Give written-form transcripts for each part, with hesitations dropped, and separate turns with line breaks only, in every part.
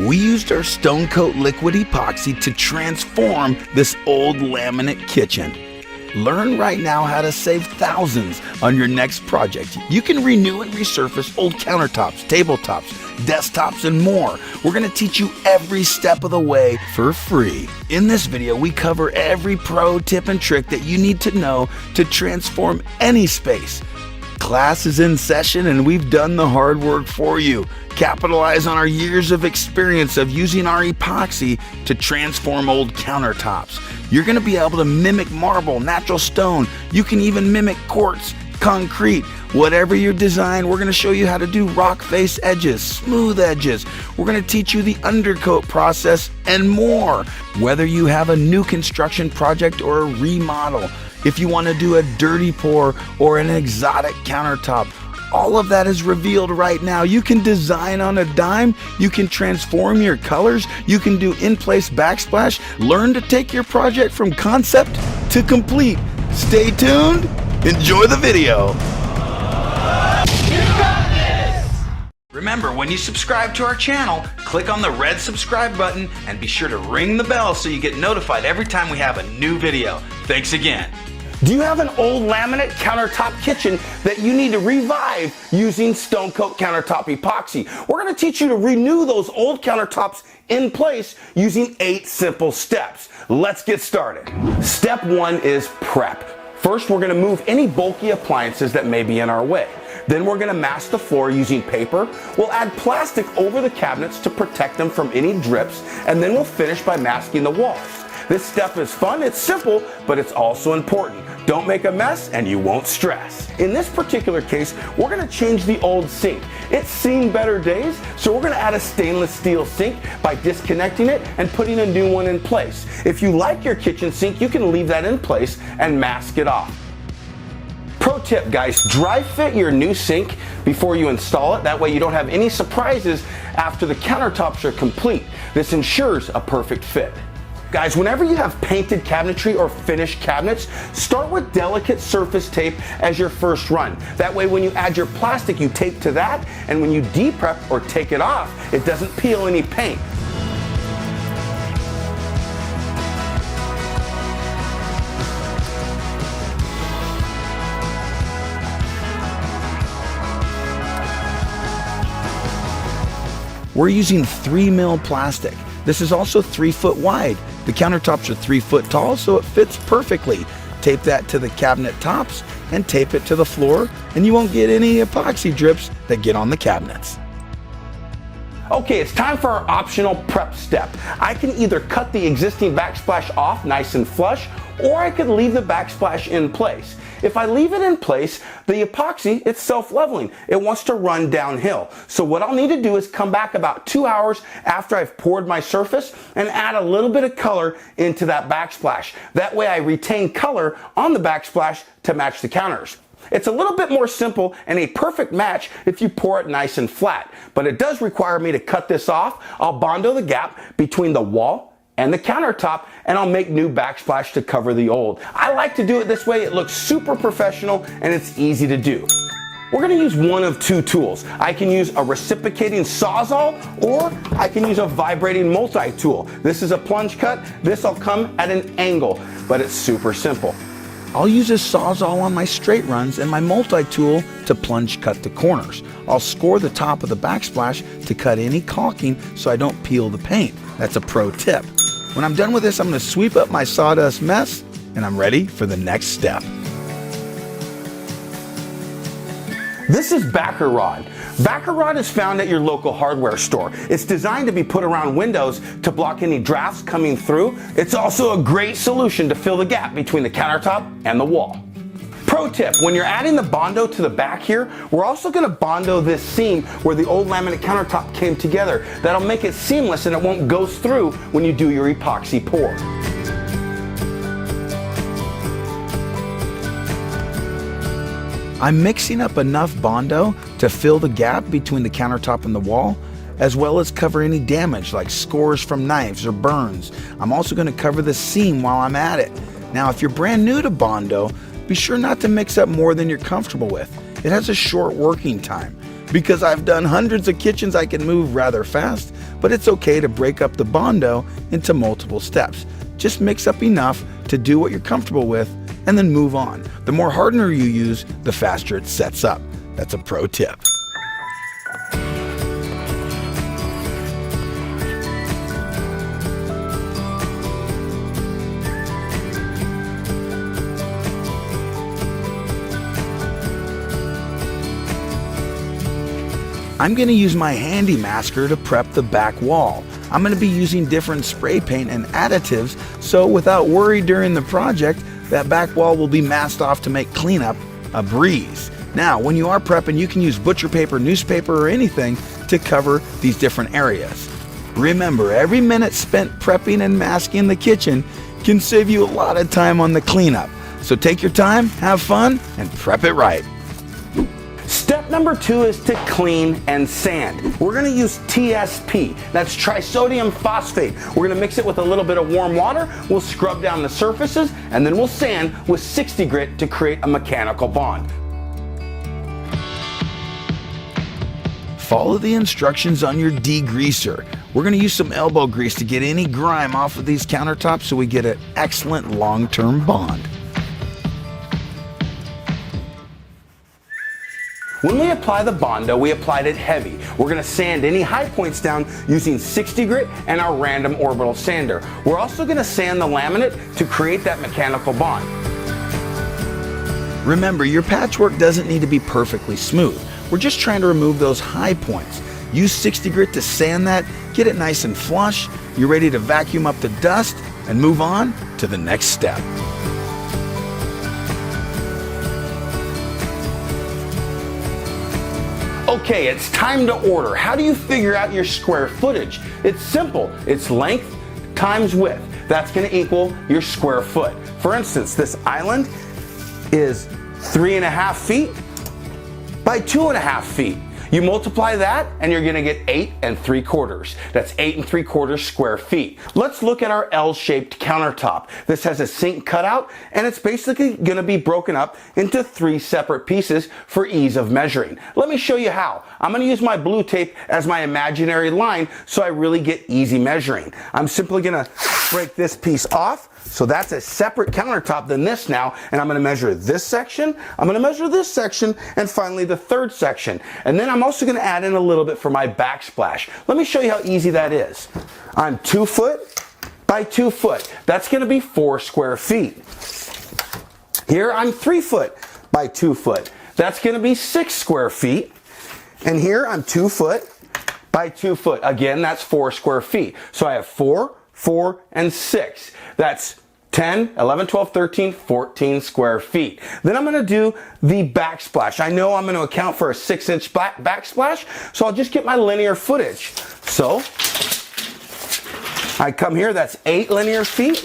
We used our Stone Coat liquid epoxy to transform this old laminate kitchen. Learn right now how to save thousands on your next project. You can renew and resurface old countertops, tabletops, desktops, and more. We're going to teach you every step of the way for free. In this video, we cover every pro tip and trick that you need to know to transform any space. Class is in session and we've done the hard work for you. Capitalize on our years of experience of using our epoxy to transform old countertops. You're going to be able to mimic marble, natural stone. You can even mimic quartz, concrete. Whatever your design, we're going to show you how to do rock face edges, smooth edges. We're going to teach you the undercoat process and more. Whether you have a new construction project or a remodel, if you want to do a dirty pour or an exotic countertop, all of that is revealed right now. You can design on a dime. You can transform your colors. You can do in-place backsplash. Learn to take your project from concept to complete. Stay tuned. Enjoy the video. Remember, when you subscribe to our channel, click on the red subscribe button and be sure to ring the bell so you get notified every time we have a new video. Thanks again. Do you have an old laminate countertop kitchen that you need to revive using Stone Coat Countertop Epoxy? We're going to teach you to renew those old countertops in place using 8 simple steps. Let's get started. Step 1 is prep. First, we're going to move any bulky appliances that may be in our way. Then we're going to mask the floor using paper. We'll add plastic over the cabinets to protect them from any drips, and then we'll finish by masking the walls. This step is fun, it's simple, but it's also important. Don't make a mess and you won't stress. In this particular case, we're going to change the old sink. It's seen better days, so we're going to add a stainless steel sink by disconnecting it and putting a new one in place. If you like your kitchen sink, you can leave that in place and mask it off. Pro tip, guys, dry fit your new sink before you install it. That way you don't have any surprises after the countertops are complete. This ensures a perfect fit. Guys, whenever you have painted cabinetry or finished cabinets, start with delicate surface tape as your first run. That way when you add your plastic, you tape to that, and when you de-prep or take it off, it doesn't peel any paint. We're using 3mm plastic. This is also 3 foot wide. The countertops are 3 foot tall, so it fits perfectly. Tape that to the cabinet tops and tape it to the floor, and you won't get any epoxy drips that get on the cabinets. Okay, it's time for our optional prep step. I can either cut the existing backsplash off nice and flush, or I could leave the backsplash in place. If I leave it in place, the epoxy, it's self-leveling. It wants to run downhill. So what I'll need to do is come back about 2 hours after I've poured my surface and add a little bit of color into that backsplash. That way I retain color on the backsplash to match the counters. It's a little bit more simple and a perfect match if you pour it nice and flat, but it does require me to cut this off. I'll bondo the gap between the wall and the countertop, and I'll make new backsplash to cover the old. I like to do it this way. It looks super professional and it's easy to do. We're going to use one of 2 tools. I can use a reciprocating Sawzall, or I can use a vibrating multi-tool. This is a plunge cut. This will come at an angle, but it's super simple. I'll use a Sawzall on my straight runs and my multi-tool to plunge cut the corners. I'll score the top of the backsplash to cut any caulking so I don't peel the paint. That's a pro tip. When I'm done with this, I'm going to sweep up my sawdust mess and I'm ready for the next step. This is backer rod. Backer rod is found at your local hardware store. It's designed to be put around windows to block any drafts coming through. It's also a great solution to fill the gap between the countertop and the wall. Pro tip, when you're adding the bondo to the back here, we're also going to bondo this seam where the old laminate countertop came together. That'll make it seamless and it won't ghost through when you do your epoxy pour. I'm mixing up enough bondo to fill the gap between the countertop and the wall, as well as cover any damage like scores from knives or burns. I'm also going to cover the seam while I'm at it. Now, if you're brand new to bondo, be sure not to mix up more than you're comfortable with. It has a short working time. Because I've done hundreds of kitchens, I can move rather fast, but it's okay to break up the Bondo into multiple steps. Just mix up enough to do what you're comfortable with and then move on. The more hardener you use, the faster it sets up. That's a pro tip. I'm going to use my handy masker to prep the back wall. I'm going to be using different spray paint and additives, so without worry during the project, that back wall will be masked off to make cleanup a breeze. Now, when you are prepping, you can use butcher paper, newspaper, or anything to cover these different areas. Remember, every minute spent prepping and masking the kitchen can save you a lot of time on the cleanup. So take your time, have fun, and prep it right.
Step number 2 is to clean and sand. We're going to use TSP, that's trisodium phosphate. We're going to mix it with a little bit of warm water, we'll scrub down the surfaces, and then we'll sand with 60 grit to create a mechanical bond.
Follow the instructions on your degreaser. We're going to use some elbow grease to get any grime off of these countertops so we get an excellent long-term bond.
When we apply the Bondo, we applied it heavy. We're going to sand any high points down using 60 grit and our random orbital sander. We're also going to sand the laminate to create that mechanical bond.
Remember, your patchwork doesn't need to be perfectly smooth. We're just trying to remove those high points. Use 60 grit to sand that, get it nice and flush. You're ready to vacuum up the dust and move on to the next step.
Okay, it's time to order. How do you figure out your square footage? It's simple. It's length times width. That's going to equal your square foot. For instance, this island is 3.5 feet by 2.5 feet. You multiply that and you're going to get 8 3/4. That's 8 3/4 square feet. Let's look at our L-shaped countertop. This has a sink cutout and it's basically going to be broken up into 3 separate pieces for ease of measuring. Let me show you how. I'm going to use my blue tape as my imaginary line so I really get easy measuring. I'm simply going to break this piece off. So that's a separate countertop than this now, and I'm going to measure this section, I'm going to measure this section, and finally the third section. And then I'm also going to add in a little bit for my backsplash. Let me show you how easy that is. I'm 2 foot by 2 foot. That's going to be 4 square feet. Here I'm 3 foot by 2 foot. That's going to be 6 square feet. And here I'm 2 foot by 2 foot. Again, that's 4 square feet. So I have 4, 4, and 6. That's 10, 11, 12, 13, 14 square feet. Then I'm going to do the backsplash. I know I'm going to account for a 6-inch backsplash, so I'll just get my linear footage. So I come here, that's 8 linear feet,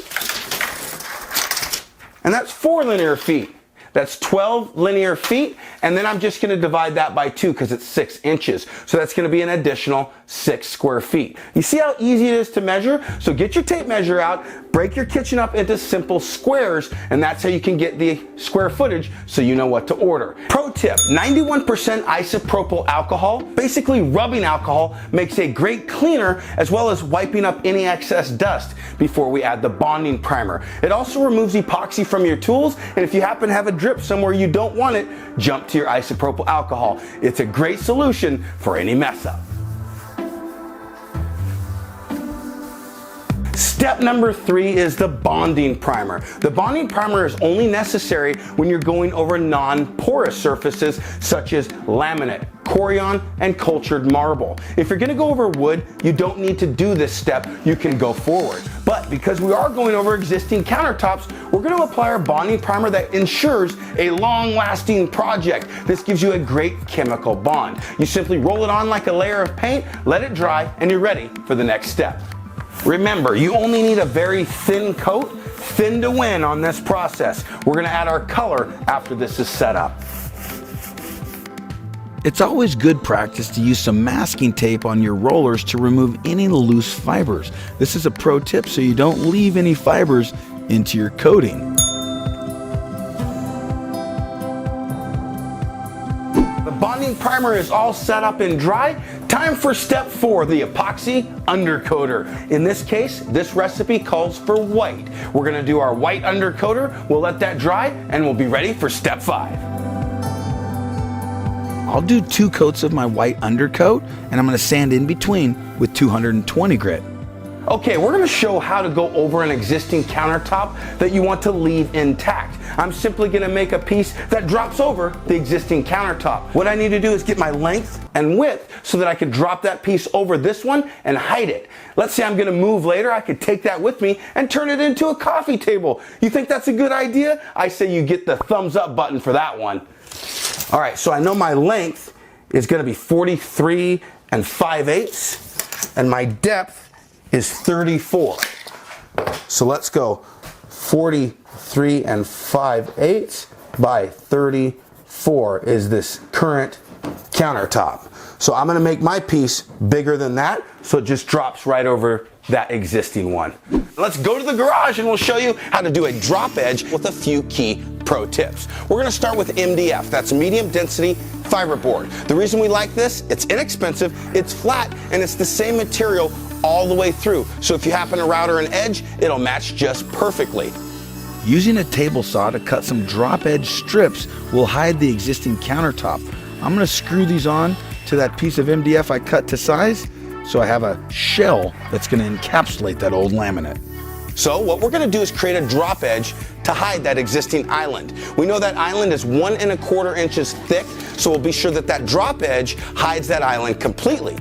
and that's 4 linear feet. That's 12 linear feet, and then I'm just going to divide that by 2 because it's 6 inches. So that's going to be an additional 6 square feet. You see how easy it is to measure? So get your tape measure out, break your kitchen up into simple squares, and that's how you can get the square footage so you know what to order. Pro tip, 91% isopropyl alcohol, basically rubbing alcohol, makes a great cleaner as well as wiping up any excess dust before we add the bonding primer. It also removes epoxy from your tools, and if you happen to have a drip somewhere you don't want it, jump to your isopropyl alcohol. It's a great solution for any mess up. Step number 3 is the bonding primer. The bonding primer is only necessary when you're going over non-porous surfaces such as laminate, corian, and cultured marble. If you're going to go over wood, you don't need to do this step. You can go forward. But because we are going over existing countertops, we're going to apply our bonding primer that ensures a long-lasting project. This gives you a great chemical bond. You simply roll it on like a layer of paint, let it dry, and you're ready for the next step. Remember, you only need a very thin coat, thin to win on this process. We're going to add our color after this is set up.
It's always good practice to use some masking tape on your rollers to remove any loose fibers. This is a pro tip so you don't leave any fibers into your coating.
The bonding bonding primer is all set up and dry, time for step 4, the epoxy undercoater. In this case, this recipe calls for white. We're gonna do our white undercoater, we'll let that dry, and we'll be ready for step 5.
I'll do 2 coats of my white undercoat, and I'm gonna sand in between with 220 grit.
Okay, we're gonna show how to go over an existing countertop that you want to leave intact. I'm simply gonna make a piece that drops over the existing countertop. What I need to do is get my length and width so that I could drop that piece over this one and hide it. Let's say I'm gonna move later, I could take that with me and turn it into a coffee table. You think that's a good idea? I say you get the thumbs up button for that one. All right, so I know my length is gonna be 43 5/8, and my depth is 34. So let's go 43 5/8 by 34 is this current countertop. So I'm gonna make my piece bigger than that, so it just drops right over that existing one. Let's go to the garage and we'll show you how to do a drop edge with a few key pro tips. We're gonna start with MDF, that's medium density fiberboard. The reason we like this, it's inexpensive, it's flat, and it's the same material all the way through. So if you happen to router an edge, it'll match just perfectly.
Using a table saw to cut some drop edge strips will hide the existing countertop. I'm gonna screw these on to that piece of MDF I cut to size, so I have a shell that's gonna encapsulate that old laminate.
So what we're gonna do is create a drop edge to hide that existing island. We know that island is 1 1/4 inches thick, so we'll be sure that that drop edge hides that island completely.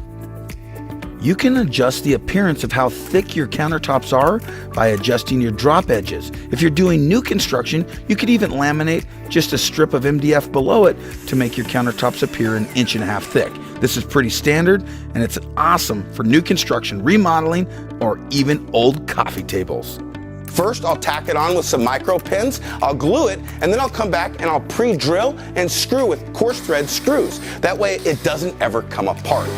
You can adjust the appearance of how thick your countertops are by adjusting your drop edges. If you're doing new construction, you could even laminate just a strip of MDF below it to make your countertops appear 1.5 inches thick. This is pretty standard, and it's awesome for new construction, remodeling, or even old coffee tables.
First, I'll tack it on with some micro pins, I'll glue it, and then I'll come back and I'll pre-drill and screw with coarse thread screws. That way it doesn't ever come apart.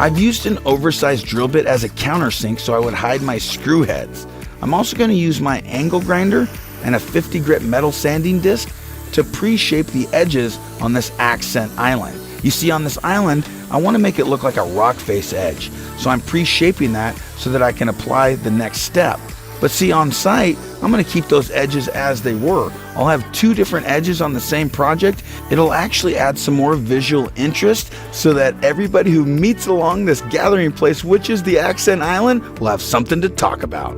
I've used an oversized drill bit as a countersink so I would hide my screw heads. I'm also going to use my angle grinder and a 50 grit metal sanding disc to pre-shape the edges on this accent island. You see, on this island, I want to make it look like a rock face edge. So I'm pre-shaping that so that I can apply the next step. But see, on site, I'm going to keep those edges as they were. I'll have 2 different edges on the same project. It'll actually add some more visual interest so that everybody who meets along this gathering place, which is the accent island, will have something to talk about.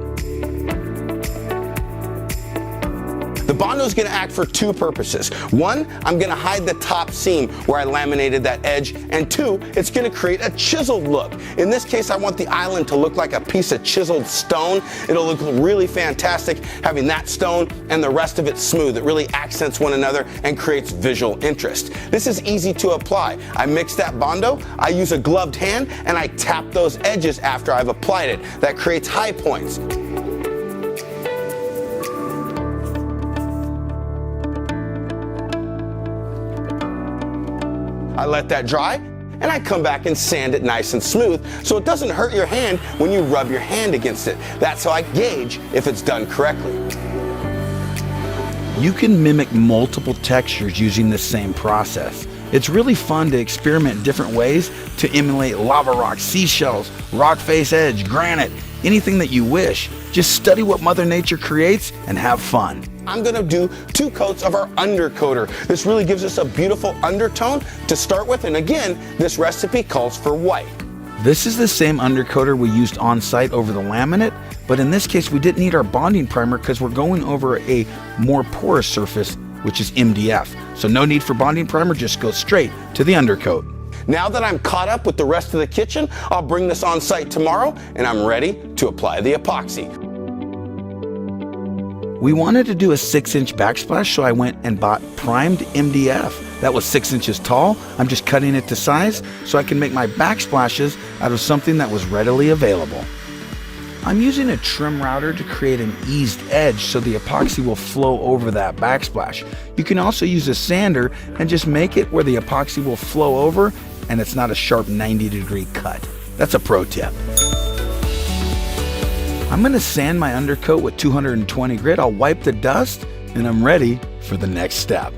The Bondo is going to act for 2 purposes. 1, I'm going to hide the top seam where I laminated that edge, and 2, it's going to create a chiseled look. In this case, I want the island to look like a piece of chiseled stone. It'll look really fantastic having that stone and the rest of it smooth. It really accents one another and creates visual interest. This is easy to apply. I mix that Bondo, I use a gloved hand, and I tap those edges after I've applied it. That creates high points. I let that dry, and I come back and sand it nice and smooth so it doesn't hurt your hand when you rub your hand against it. That's how I gauge if it's done correctly.
You can mimic multiple textures using the same process. It's really fun to experiment in different ways to emulate lava rock, seashells, rock face edge, granite, anything that you wish. Just study what Mother Nature creates and have fun.
I'm gonna do 2 coats of our undercoater. This really gives us a beautiful undertone to start with, and again, this recipe calls for white.
This is the same undercoater we used on site over the laminate, but in this case we didn't need our bonding primer because we're going over a more porous surface, which is MDF. So no need for bonding primer, just go straight to the undercoat.
Now that I'm caught up with the rest of the kitchen, I'll bring this on site tomorrow, and I'm ready to apply the epoxy.
We wanted to do a 6-inch backsplash, so I went and bought primed MDF. That was 6 inches tall. I'm just cutting it to size so I can make my backsplashes out of something that was readily available. I'm using a trim router to create an eased edge so the epoxy will flow over that backsplash. You can also use a sander and just make it where the epoxy will flow over and it's not a sharp 90-degree cut. That's a pro tip. I'm going to sand my undercoat with 220 grit. I'll wipe the dust and I'm ready for the next step.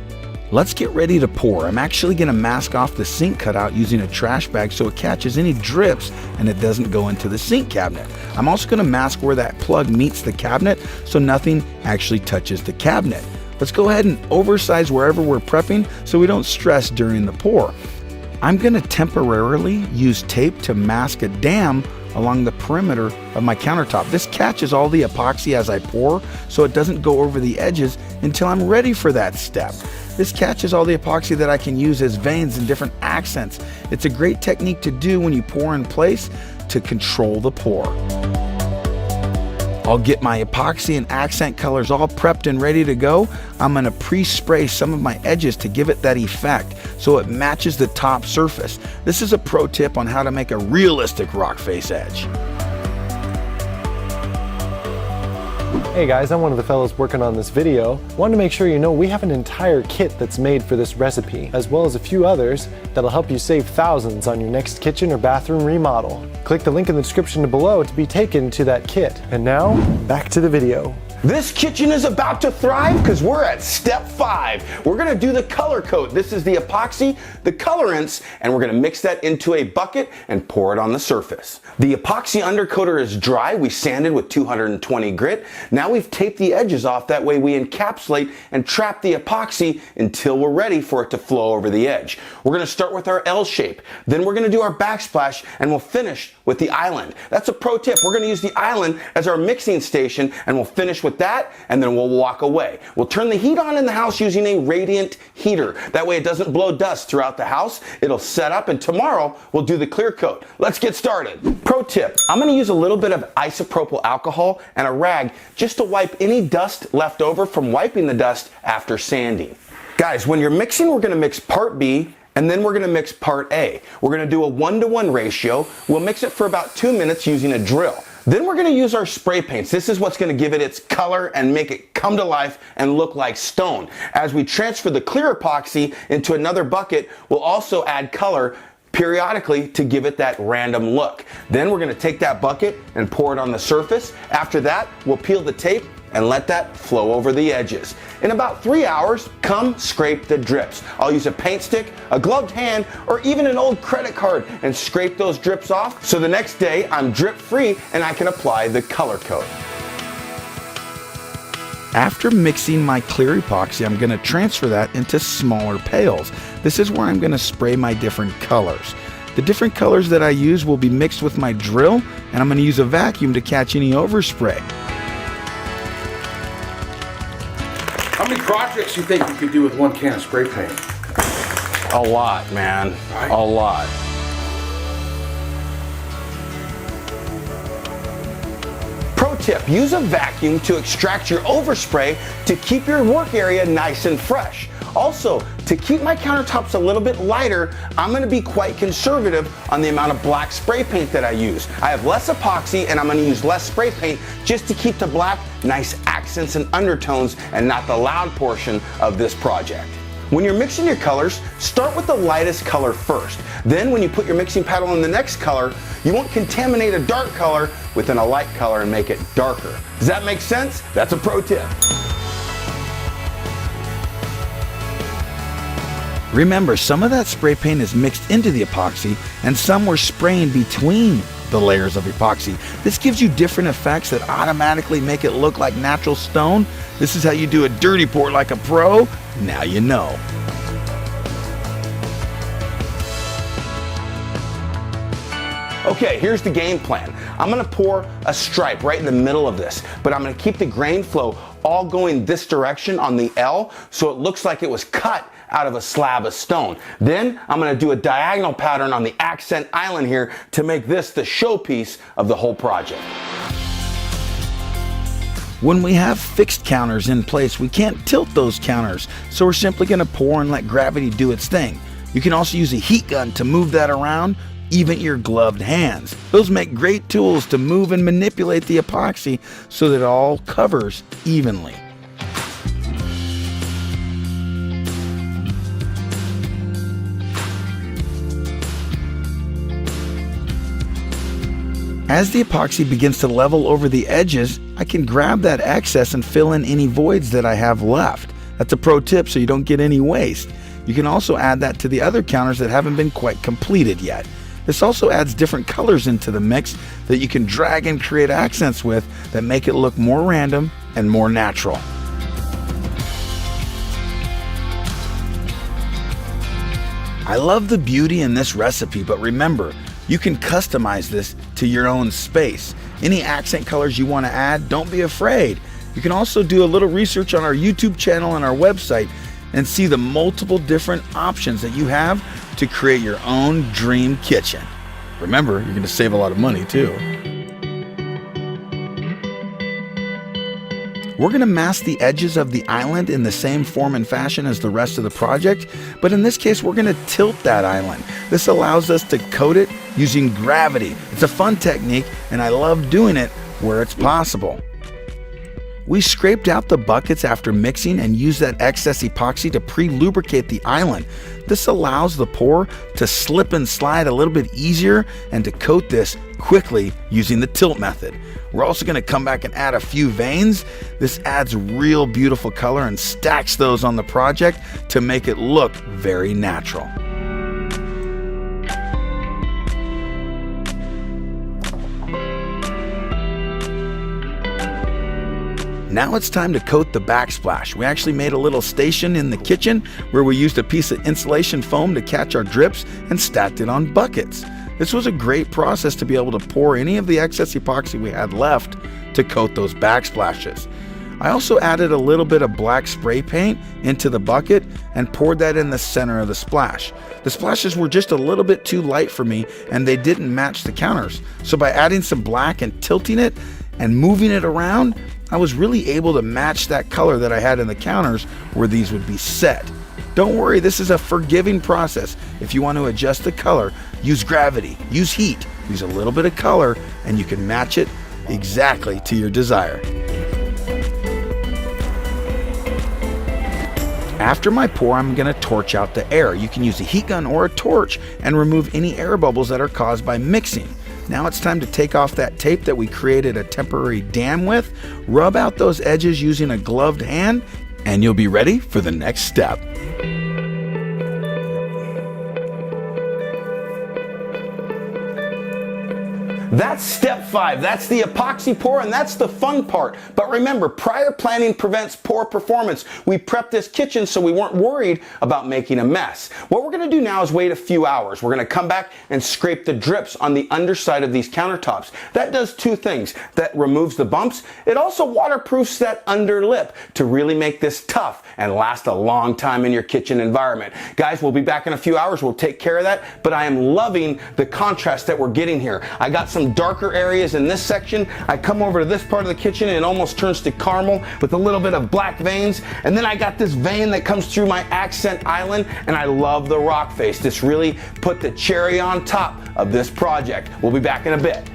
Let's get ready to pour. I'm actually going to mask off the sink cutout using a trash bag so it catches any drips and it doesn't go into the sink cabinet. I'm also going to mask where that plug meets the cabinet so nothing actually touches the cabinet. Let's go ahead and oversize wherever we're prepping so we don't stress during the pour. I'm going to temporarily use tape to mask a dam along the perimeter of my countertop. This catches all the epoxy as I pour so it doesn't go over the edges until I'm ready for that step. This catches all the epoxy that I can use as veins and different accents. It's a great technique to do when you pour in place to control the pour. I'll get my epoxy and accent colors all prepped and ready to go. I'm going to pre-spray some of my edges to give it that effect so it matches the top surface. This is a pro tip on how to make a realistic rock face edge.
Hey guys, I'm one of the fellows working on this video. Wanted to make sure you know we have an entire kit that's made for this recipe, as well as a few others that'll help you save thousands on your next kitchen or bathroom remodel. Click the link in the description below to be taken to that kit. And now, back to the video.
This kitchen is about to thrive because we're at step 5. We're gonna do the color coat. This is the epoxy, the colorants, and we're gonna mix that into a bucket and pour it on the surface. The epoxy undercoater is dry. We sanded with 220 grit. Now we've taped the edges off. That way we encapsulate and trap the epoxy until we're ready for it to flow over the edge. We're gonna start with our L shape. Then we're gonna do our backsplash and we'll finish with the island. That's a pro tip. We're gonna use the island as our mixing station and we'll finish with that and then we'll walk away. We'll turn the heat on in the house using a radiant heater. That way it doesn't blow dust throughout the house. It'll set up and tomorrow we'll do the clear coat. Let's get started. Pro tip, I'm gonna use a little bit of isopropyl alcohol and a rag just to wipe any dust left over from wiping the dust after sanding. Guys, when you're mixing, we're gonna mix part B and then we're gonna mix part A. We're gonna do a 1-to-1 ratio. We'll mix it for about 2 minutes using a drill. Then we're gonna use our spray paints. This is what's gonna give it its color and make it come to life and look like stone. As we transfer the clear epoxy into another bucket, we'll also add color periodically to give it that random look. Then we're gonna take that bucket and pour it on the surface. After that, we'll peel the tape and let that flow over the edges. In about 3 hours, come scrape the drips. I'll use a paint stick, a gloved hand, or even an old credit card and scrape those drips off so the next day I'm drip free and I can apply the color coat.
After mixing my clear epoxy, I'm going to transfer that into smaller pails. This is where I'm going to spray my different colors. The different colors that I use will be mixed with my drill, and I'm going to use a vacuum to catch any overspray.
How many projects do you think you could do with 1 can of spray paint?
A lot, man.
Right.
A lot. Pro tip, use a vacuum to extract your overspray to keep your work area nice and fresh. Also, to keep my countertops a little bit lighter, I'm gonna be quite conservative on the amount of black spray paint that I use. I have less epoxy and I'm gonna use less spray paint just to keep the black nice accents and undertones and not the loud portion of this project. When you're mixing your colors, start with the lightest color first. Then when you put your mixing paddle in the next color, you won't contaminate a dark color within a light color and make it darker. Does that make sense? That's a pro tip.
Remember, some of that spray paint is mixed into the epoxy and some we're spraying between the layers of epoxy. This gives you different effects that automatically make it look like natural stone. This is how you do a dirty pour like a pro. Now you know.
Okay, here's the game plan. I'm gonna pour a stripe right in the middle of this, but I'm gonna keep the grain flow all going this direction on the L so it looks like it was cut out of a slab of stone. Then I'm gonna do a diagonal pattern on the accent island here to make this the showpiece of the whole project.
When we have fixed counters in place, we can't tilt those counters, so we're simply gonna pour and let gravity do its thing. You can also use a heat gun to move that around, even your gloved hands. Those make great tools to move and manipulate the epoxy so that it all covers evenly. As the epoxy begins to level over the edges, I can grab that excess and fill in any voids that I have left. That's a pro tip so you don't get any waste. You can also add that to the other counters that haven't been quite completed yet. This also adds different colors into the mix that you can drag and create accents with that make it look more random and more natural. I love the beauty in this recipe, but remember, you can customize this to your own space. Any accent colors you want to add, don't be afraid. You can also do a little research on our YouTube channel and our website and see the multiple different options that you have to create your own dream kitchen. Remember, you're going to save a lot of money too. We're going to mask the edges of the island in the same form and fashion as the rest of the project, but in this case we're going to tilt that island. This allows us to coat it using gravity. It's a fun technique and I love doing it where it's possible. We scraped out the buckets after mixing and used that excess epoxy to pre-lubricate the island. This allows the pour to slip and slide a little bit easier and to coat this quickly using the tilt method. We're also going to come back and add a few veins. This adds real beautiful color and stacks those on the project to make it look very natural. Now it's time to coat the backsplash. We actually made a little station in the kitchen where we used a piece of insulation foam to catch our drips and stacked it on buckets. This was a great process to be able to pour any of the excess epoxy we had left to coat those backsplashes. I also added a little bit of black spray paint into the bucket and poured that in the center of the splash. The splashes were just a little bit too light for me and they didn't match the counters. So by adding some black and tilting it and moving it around, I was really able to match that color that I had in the counters where these would be set. Don't worry, this is a forgiving process. If you want to adjust the color, use gravity, use heat, use a little bit of color, and you can match it exactly to your desire. After my pour, I'm going to torch out the air. You can use a heat gun or a torch and remove any air bubbles that are caused by mixing. Now it's time to take off that tape that we created a temporary dam with, rub out those edges using a gloved hand, and you'll be ready for the next step.
That's step 5. That's the epoxy pour, and that's the fun part. But remember, prior planning prevents poor performance. We prepped this kitchen so we weren't worried about making a mess. What we're going to do now is wait a few hours. We're going to come back and scrape the drips on the underside of these countertops. That does two things. That removes the bumps. It also waterproofs that under lip to really make this tough and last a long time in your kitchen environment. Guys, we'll be back in a few hours. We'll take care of that, but I am loving the contrast that we're getting here. I got some darker areas in this section. I come over to this part of the kitchen and it almost turns to caramel with a little bit of black veins. And then I got this vein that comes through my accent island, and I love the rock face. This really put the cherry on top of this project. We'll be back in a bit.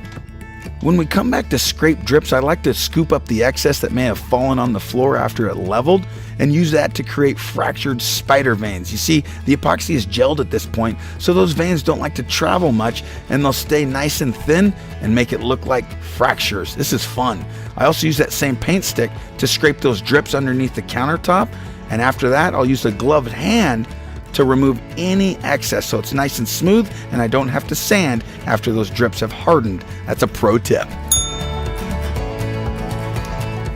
When we come back to scrape drips, I like to scoop up the excess that may have fallen on the floor after it leveled and use that to create fractured spider veins. You see, the epoxy is gelled at this point, so those veins don't like to travel much and they'll stay nice and thin and make it look like fractures. This is fun. I also use that same paint stick to scrape those drips underneath the countertop, and after that I'll use a gloved hand to remove any excess so it's nice and smooth and I don't have to sand after those drips have hardened. That's a pro tip.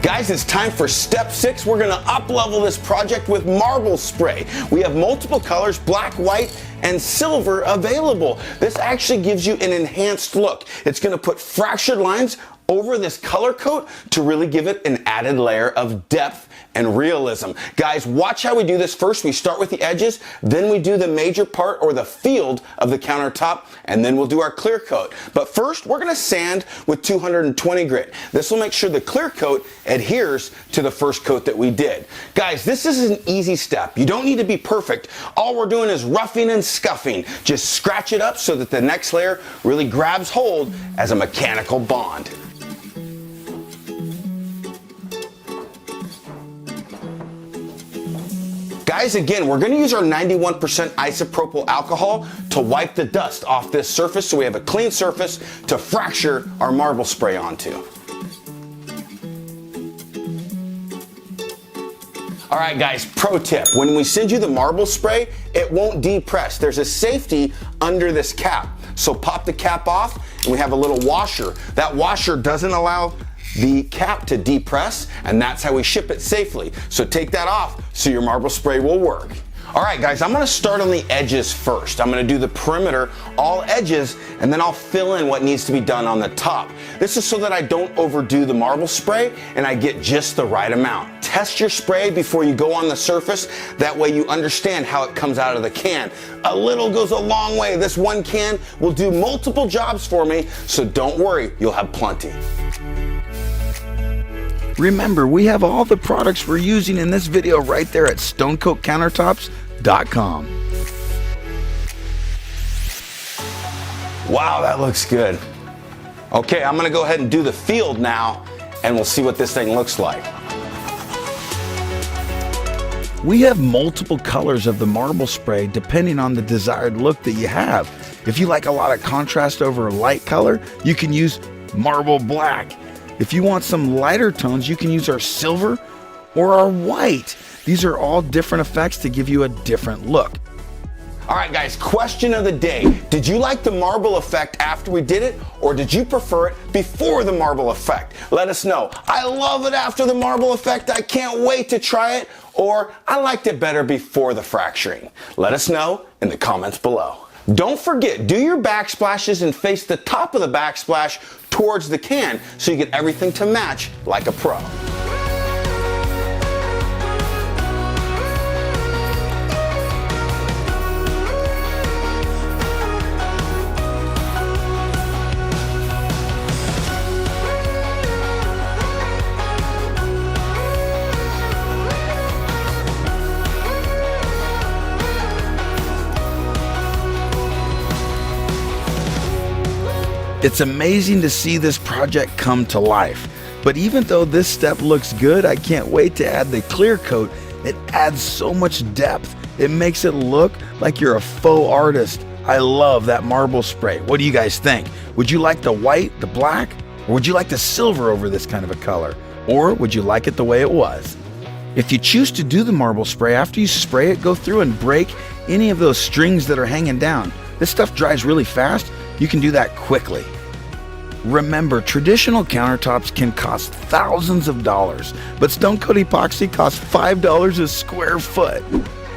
Guys, it's time for step 6. We're gonna up-level this project with marble spray. We have multiple colors, black, white, and silver available. This actually gives you an enhanced look. It's gonna put fractured lines over this color coat to really give it an added layer of depth and realism. Guys, watch how we do this. First, we start with the edges, then we do the major part or the field of the countertop, and then we'll do our clear coat. But first, we're gonna sand with 220 grit. This will make sure the clear coat adheres to the first coat that we did. Guys, this is an easy step. You don't need to be perfect. All we're doing is roughing and scuffing. Just scratch it up so that the next layer really grabs hold as a mechanical bond. Guys, again, we're going to use our 91% isopropyl alcohol to wipe the dust off this surface so we have a clean surface to fracture our marble spray onto. All right, guys, pro tip. When we send you the marble spray, it won't depress. There's a safety under this cap. So pop the cap off, and we have a little washer. That washer doesn't allow the cap to depress, and that's how we ship it safely. So take that off so your marble spray will work. All right, guys, I'm gonna start on the edges first. I'm gonna do the perimeter, all edges, and then I'll fill in what needs to be done on the top. This is so that I don't overdo the marble spray and I get just the right amount. Test your spray before you go on the surface. That way you understand how it comes out of the can. A little goes a long way. This one can will do multiple jobs for me, so don't worry, you'll have plenty.
Remember, we have all the products we're using in this video right there at stonecoatcountertops.com.
Wow, that looks good. Okay, I'm gonna go ahead and do the field now, and we'll see what this thing looks like.
We have multiple colors of the marble spray depending on the desired look that you have. If you like a lot of contrast over a light color, you can use marble black. If you want some lighter tones, you can use our silver or our white. These are all different effects to give you a different look.
All right, guys, question of the day. Did you like the marble effect after we did it, or did you prefer it before the marble effect? Let us know. I love it after the marble effect. I can't wait to try it. Or I liked it better before the fracturing. Let us know in the comments below. Don't forget, do your backsplashes and face the top of the backsplash towards the can so you get everything to match like a pro.
It's amazing to see this project come to life. But even though this step looks good, I can't wait to add the clear coat. It adds so much depth. It makes it look like you're a faux artist. I love that marble spray. What do you guys think? Would you like the white, the black, or would you like the silver over this kind of a color? Or would you like it the way it was? If you choose to do the marble spray, after you spray it, go through and break any of those strings that are hanging down. This stuff dries really fast. You can do that quickly. Remember, traditional countertops can cost thousands of dollars, but Stone Coat Epoxy costs $5 a square foot.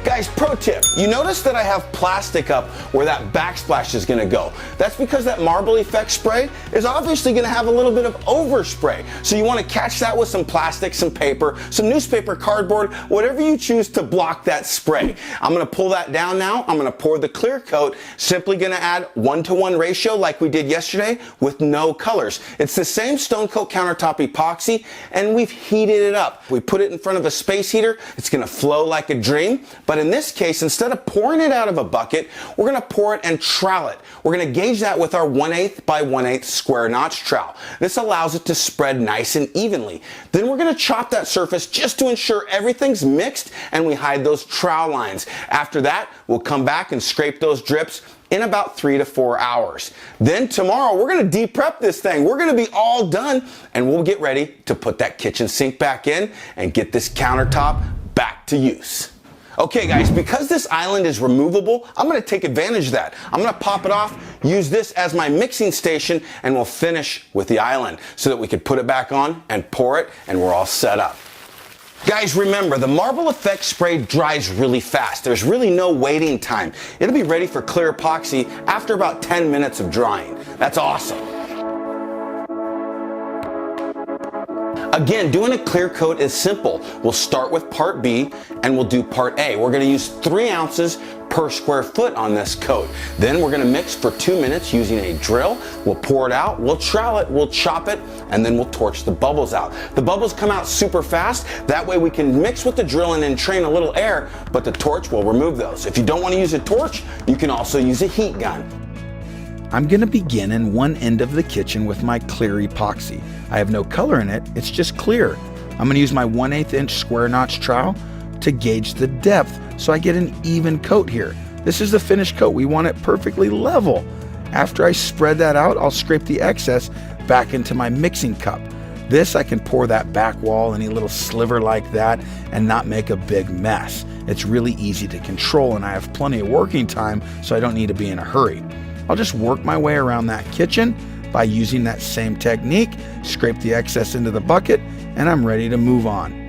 Guys, pro tip, you notice that I have plastic up where that backsplash is gonna go. That's because that marble effect spray is obviously gonna have a little bit of overspray. So you wanna catch that with some plastic, some paper, some newspaper, cardboard, whatever you choose to block that spray. I'm gonna pull that down now. I'm gonna pour the clear coat, simply gonna add 1-to-1 ratio like we did yesterday with no colors. It's the same Stone Coat Countertop Epoxy, and we've heated it up. We put it in front of a space heater. It's gonna flow like a dream, but in this case, instead of pouring it out of a bucket, we're gonna pour it and trowel it. We're gonna gauge that with our 1/8 by 1/8 square notch trowel. This allows it to spread nice and evenly. Then we're gonna chop that surface just to ensure everything's mixed and we hide those trowel lines. After that, we'll come back and scrape those drips in about 3 to 4 hours. Then tomorrow, we're gonna de-prep this thing. We're gonna be all done and we'll get ready to put that kitchen sink back in and get this countertop back to use. Okay guys, because this island is removable, I'm gonna take advantage of that. I'm gonna pop it off, use this as my mixing station, and we'll finish with the island so that we can put it back on and pour it, and we're all set up. Guys, remember, the marble effect spray dries really fast. There's really no waiting time. It'll be ready for clear epoxy after about 10 minutes of drying. That's awesome. Again, doing a clear coat is simple. We'll start with part B and we'll do part A. We're gonna use 3 ounces per square foot on this coat. Then we're gonna mix for 2 minutes using a drill. We'll pour it out, we'll trowel it, we'll chop it, and then we'll torch the bubbles out. The bubbles come out super fast. That way we can mix with the drill and entrain a little air, but the torch will remove those. If you don't wanna use a torch, you can also use a heat gun.
I'm gonna begin in one end of the kitchen with my clear epoxy. I have no color in it, it's just clear. I'm gonna use my 1/8 inch square notch trowel to gauge the depth so I get an even coat here. This is the finished coat, we want it perfectly level. After I spread that out, I'll scrape the excess back into my mixing cup. This, I can pour that back wall, any little sliver like that, and not make a big mess. It's really easy to control, and I have plenty of working time, so I don't need to be in a hurry. I'll just work my way around that kitchen by using that same technique, scrape the excess into the bucket, and I'm ready to move on.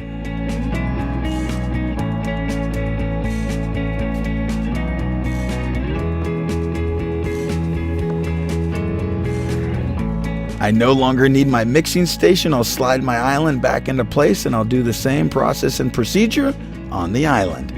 I no longer need my mixing station. I'll slide my island back into place, and I'll do the same process and procedure on the island.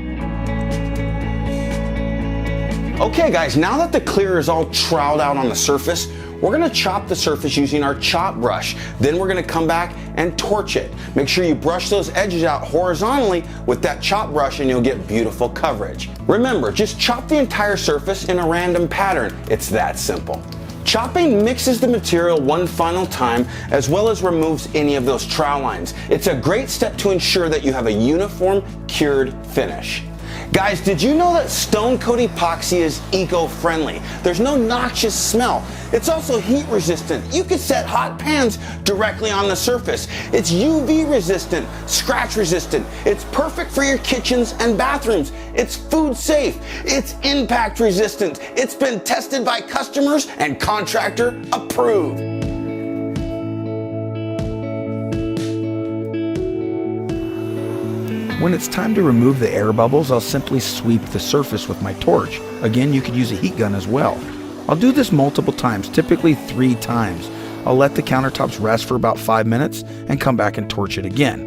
Okay guys, now that the clear is all troweled out on the surface, we're gonna chop the surface using our chop brush. Then we're gonna come back and torch it. Make sure you brush those edges out horizontally with that chop brush and you'll get beautiful coverage. Remember, just chop the entire surface in a random pattern. It's that simple. Chopping mixes the material one final time as well as removes any of those trowel lines. It's a great step to ensure that you have a uniform cured finish. Guys, did you know that stone coat epoxy is eco-friendly? There's no noxious smell. It's also heat resistant. You can set hot pans directly on the surface. It's UV resistant, scratch resistant. It's perfect for your kitchens and bathrooms. It's food safe. It's impact resistant. It's been tested by customers and contractor approved.
When it's time to remove the air bubbles, I'll simply sweep the surface with my torch. Again, you could use a heat gun as well. I'll do this multiple times, typically 3 times. I'll let the countertops rest for about 5 minutes and come back and torch it again.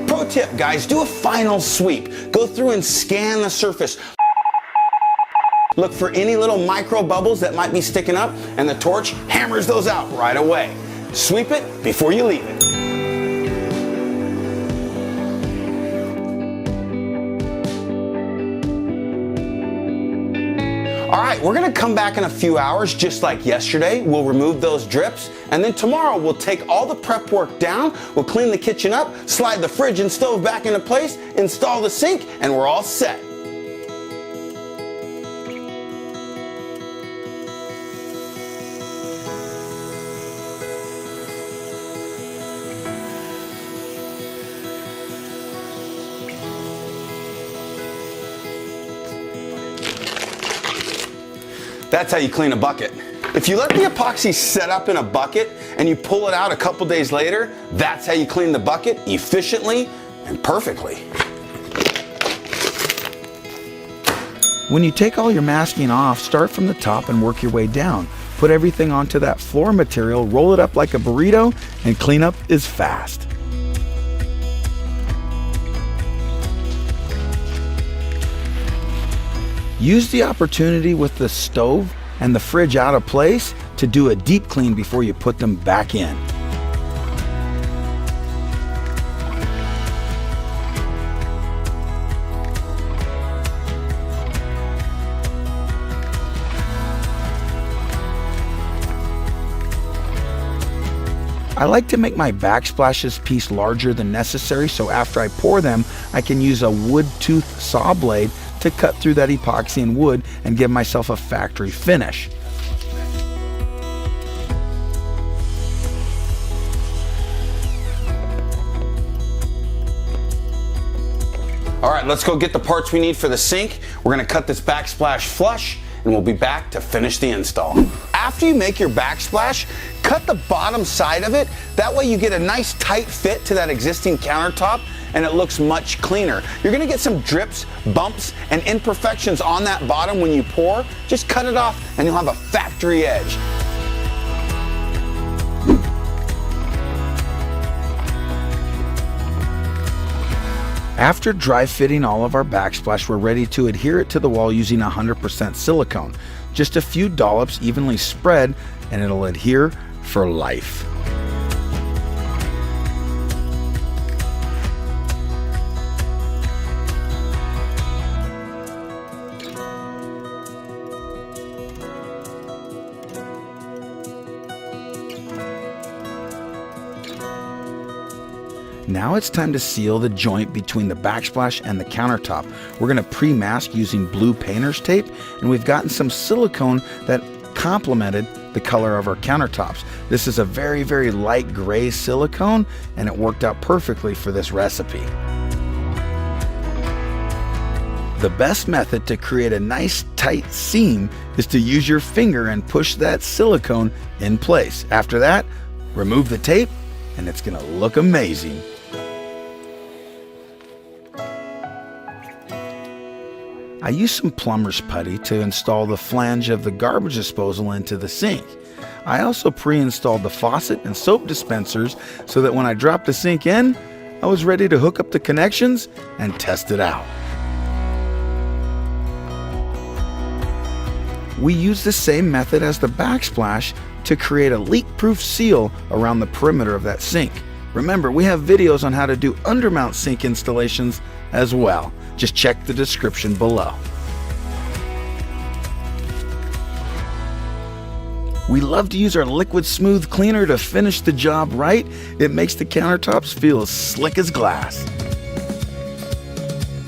Pro tip, guys, do a final sweep. Go through and scan the surface. Look for any little micro bubbles that might be sticking up, and the torch hammers those out right away. Sweep it before you leave it. All right, we're gonna come back in a few hours just like yesterday. We'll remove those drips, and then tomorrow we'll take all the prep work down, we'll clean the kitchen up, slide the fridge and stove back into place, install the sink, and we're all set. That's how you clean a bucket. If you let the epoxy set up in a bucket and you pull it out a couple days later, that's how you clean the bucket efficiently and perfectly.
When you take all your masking off, start from the top and work your way down. Put everything onto that floor material, roll it up like a burrito, and cleanup is fast. Use the opportunity with the stove and the fridge out of place to do a deep clean before you put them back in. I like to make my backsplashes piece larger than necessary, so after I pour them, I can use a wood tooth saw blade to cut through that epoxy and wood and give myself a factory finish.
All right, let's go get the parts we need for the sink. We're gonna cut this backsplash flush, and we'll be back to finish the install. After you make your backsplash, cut the bottom side of it. That way you get a nice tight fit to that existing countertop and it looks much cleaner. You're gonna get some drips, bumps, and imperfections on that bottom when you pour. Just cut it off and you'll have a factory edge.
After dry fitting all of our backsplash, we're ready to adhere it to the wall using 100% silicone. Just a few dollops evenly spread and it'll adhere for life. Now it's time to seal the joint between the backsplash and the countertop. We're going to pre-mask using blue painter's tape, and we've gotten some silicone that complemented the color of our countertops. This is a very, very light gray silicone, and it worked out perfectly for this recipe. The best method to create a nice tight seam is to use your finger and push that silicone in place. After that, remove the tape and it's going to look amazing. I used some plumber's putty to install the flange of the garbage disposal into the sink. I also pre-installed the faucet and soap dispensers so that when I dropped the sink in, I was ready to hook up the connections and test it out. We use the same method as the backsplash to create a leak-proof seal around the perimeter of that sink. Remember, we have videos on how to do undermount sink installations as well. Just check the description below. We love to use our liquid smooth cleaner to finish the job right. It makes the countertops feel as slick as glass.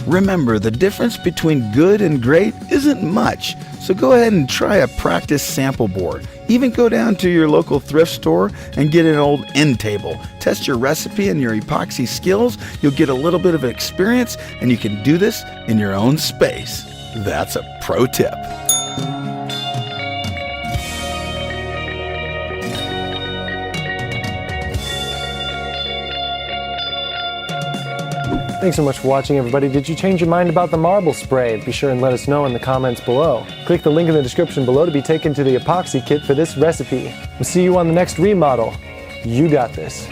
Remember, the difference between good and great isn't much, so go ahead and try a practice sample board. Even go down to your local thrift store and get an old end table. Test your recipe and your epoxy skills. You'll get a little bit of experience, and you can do this in your own space. That's a pro tip.
Thanks so much for watching, everybody. Did you change your mind about the marble spray? Be sure and let us know in the comments below. Click the link in the description below to be taken to the epoxy kit for this recipe. We'll see you on the next remodel. You got this.